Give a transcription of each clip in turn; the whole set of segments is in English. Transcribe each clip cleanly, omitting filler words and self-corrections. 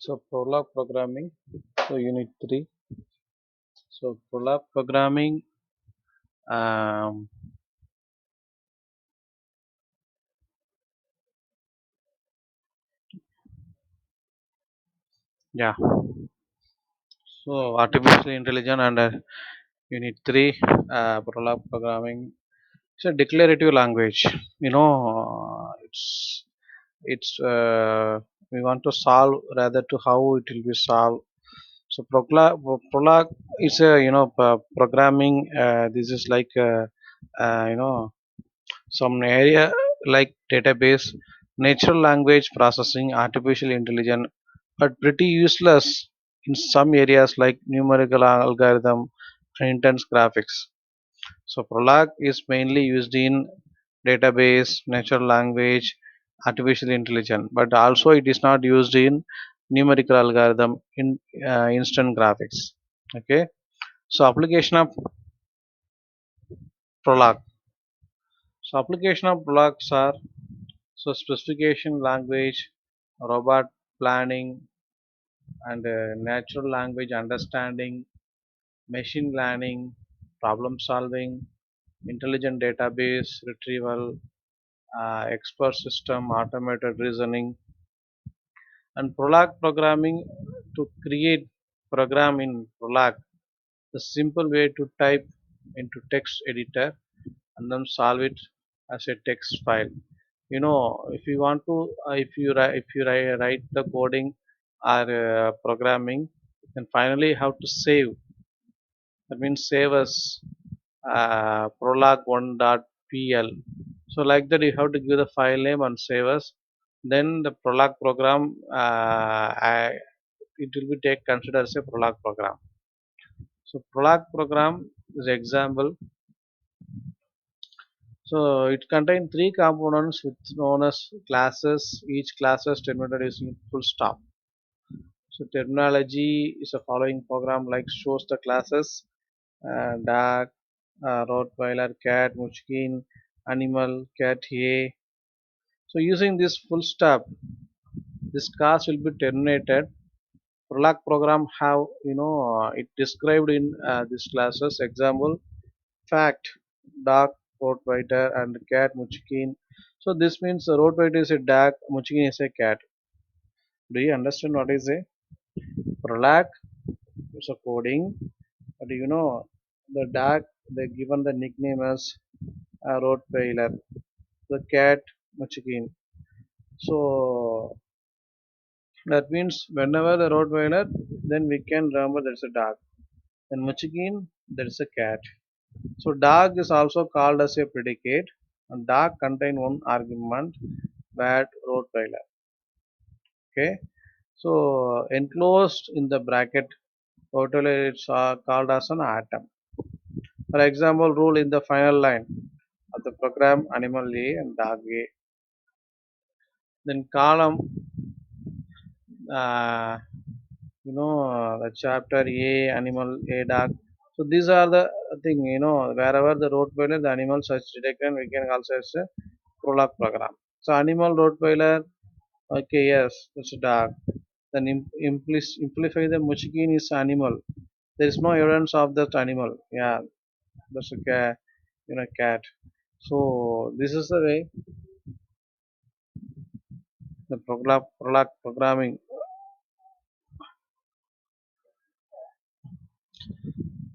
So Prolog programming, so unit 3. So Prolog programming, um, yeah. So artificial intelligence and unit 3, Prolog programming. It's a declarative language. It's we want to solve rather to how it will be solved. So Prolog is a programming. This is like some area like database, natural language processing, artificial intelligence, but pretty useless in some areas like numerical algorithm and intense graphics. So Prolog is mainly used in database, natural language, artificial intelligence, but also it is not used in numerical algorithm in instant graphics. Okay, so application of Prolog. So application of Prologs are so specification language, robot planning, and natural language understanding, machine learning, problem solving, intelligent database retrieval, expert system, automated reasoning, and Prolog programming to create program in Prolog. The simple way to type into text editor and then solve it as a text file. If you want to if you write the coding or programming, then finally how to save. That means save as prolog1.pl. So like that you have to give the file name and save as. Then the prolog program it will be take considered as a prolog program. So prolog program is example. So it contains three components which known as classes. Each class is terminated using full stop. So terminology is a following program like shows the classes dog, Rottweiler, cat, Munchkin, animal, cat, A. So using this full stop, this class will be terminated. Prolog program have it described in these classes. Example: fact, dog, Rottweiler, and cat, Munchkin. So this means the Rottweiler is a dog, Munchkin is a cat. Do you understand what is a Prolog? It's a coding, but the dog they given the nickname as Rottweiler, the cat Munchkin. So that means whenever the Rottweiler, then we can remember there's a dog. Then Munchkin, there's a cat. So dog is also called as a predicate, and dog contain one argument, that Rottweiler. Okay. So enclosed in the bracket, Rottweiler is called as an atom. For example, rule in the final line of the program animal A and dog A. Then column, uh, the chapter A animal A dog. So these are the thing, wherever the Rottweiler the animal search detected, we can also as a prolog program. So animal Rottweiler, okay, yes, it's a dog. Then imply the Munchkin is animal. There is no evidence of that animal. Yeah, that's a cat, cat. So this is the way the prolog programming.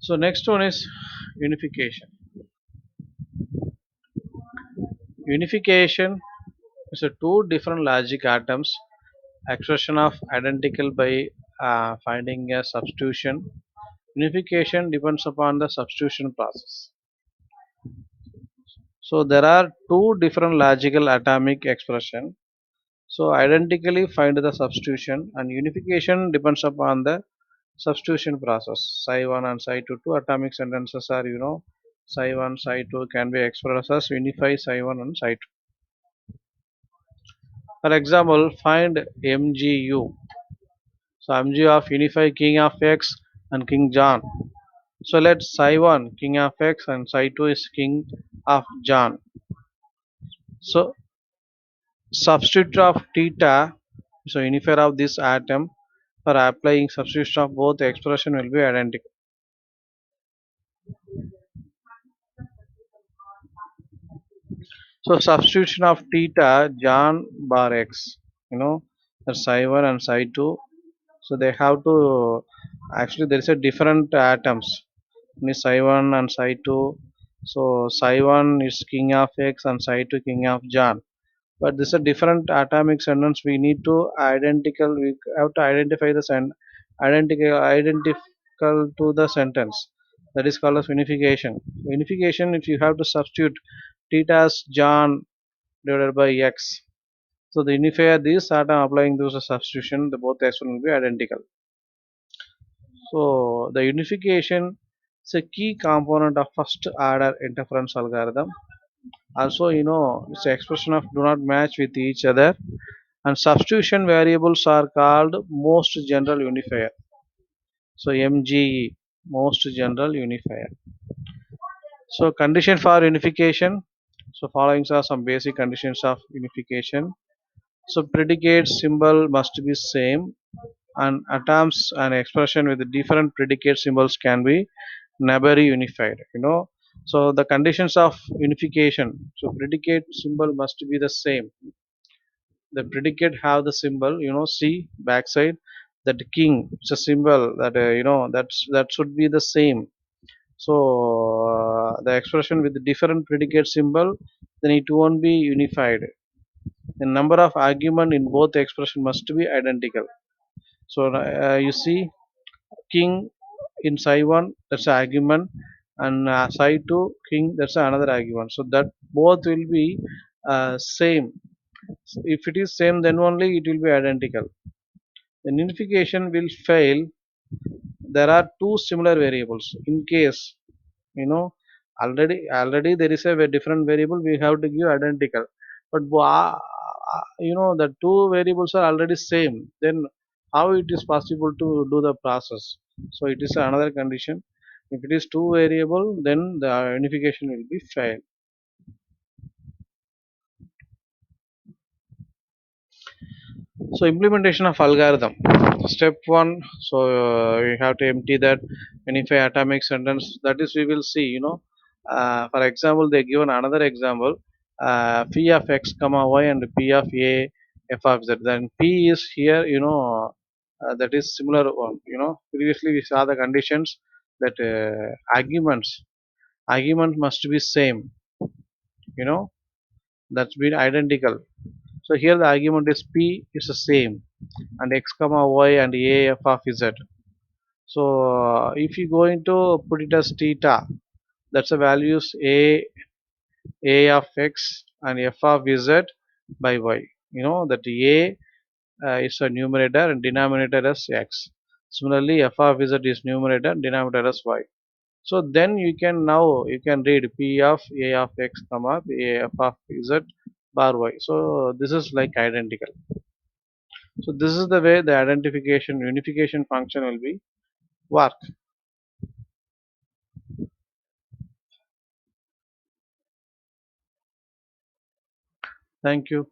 So next one is unification. Unification is a two different logic atoms expression of identical by finding a substitution. Unification depends upon the substitution process. So there are two different logical atomic expression. So identically find the substitution, and unification depends upon the substitution process. Psi1 and Psi2 two atomic sentences are Psi1 Psi2 can be expressed as unify Psi1 and Psi2. For example, find MGU. So MG of unify king of X and King John. So let Psi1 king of X and Psi2 is king of John. So substitute of theta, so unifier of this atom, for applying substitution of both expression will be identical. So substitution of theta John bar x, you know, that's psi 1 and psi 2. So they have to actually there is a different atoms. One is psi 1 and psi 2. So psi 1 is king of x and psi 2 king of John. But this is a different atomic sentence. We need to identical. We have to identify the identical to the sentence. That is called as unification. Unification. If you have to substitute theta as John divided by x. So the unifier this atom applying those substitution, the both expression will be identical. So the unification is a key component of first order interference algorithm. Also, it's an expression of do not match with each other, and substitution variables are called most general unifier. So MGE, most general unifier. So condition for unification. So following are some basic conditions of unification. So predicate symbol must be same, and atoms and expression with different predicate symbols can be never unified. So the conditions of unification. So predicate symbol must be the same. The predicate have the symbol, C backside. That king, it's a symbol that that should be the same. So the expression with the different predicate symbol, then it won't be unified. The number of argument in both expression must be identical. So you see king in psi 1, that's an argument, and psi 2 king, that's another argument, so that both will be same. If it is same, then only it will be identical. The unification will fail. There are two similar variables. In case, you know already there is a different variable, we have to give identical. But the two variables are already same, then how it is possible to do the process? So it is another condition. If it is two variable, then the unification will be failed. So implementation of algorithm. Step one. So we have to empty that unify atomic sentence. That is, we will see. For example, they given another example. Phi of x comma y and p of a f of z. Then p is here. That is similar one. Previously we saw the conditions that argument must be same. You know that's been identical. So here the argument is p is the same, and x comma y and a f of z. So if you going to put it as theta, that's the values a of x and f of z by y. That a is a numerator and denominator as x. Similarly, f of z is numerator and denominator as y. So then you can read p of a of x comma a f of z bar y. So this is like identical. So this is the way the identification unification function will be work. Thank you.